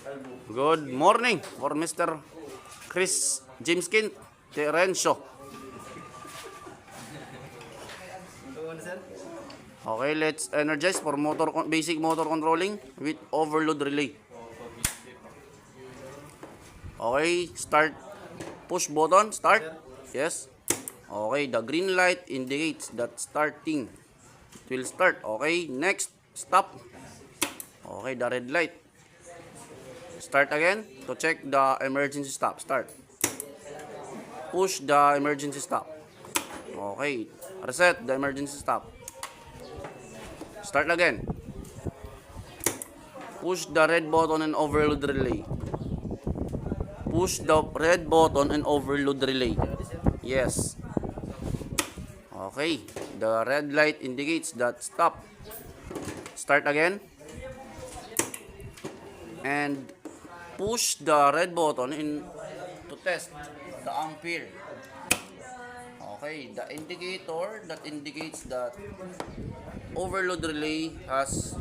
Good morning for Mr. Chris James Kent Terencio. Okay, let's energize for basic motor controlling with overload relay. Okay, start. Push button, start. Yes. Okay, the green light indicates that starting. It will start. Okay, next, stop. Okay, the red light. Start again to check the emergency stop. Start. Push the emergency stop. Okay, reset the emergency stop. Start again. Push the red button and overload relay. Push the red button and overload relay. Yes. Okay. The red light indicates that stop. Start again. And push the red button to test the ampere. Okay. The indicator that indicates that overload relay has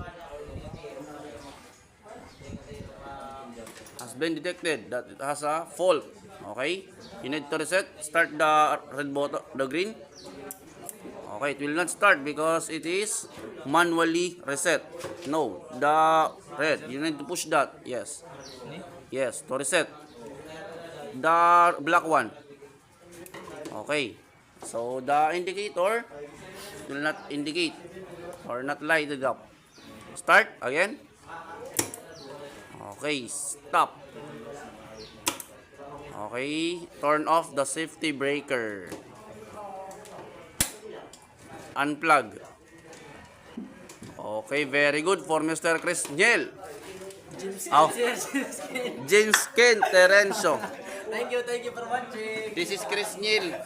been detected, that it has a fault. Okay, you need to reset. Start the red button, the green. Okay, it will not start because it is manually reset. No, the red, you need to push that. Yes, yes, to reset the black one. Okay, so the indicator will not indicate or not light it up. Start again. Okay, stop. Okay, turn off the safety breaker. Unplug. Okay, very good for Mr. Chris Niel. James Ken Terencio. Thank you for watching. This is Chris Niel.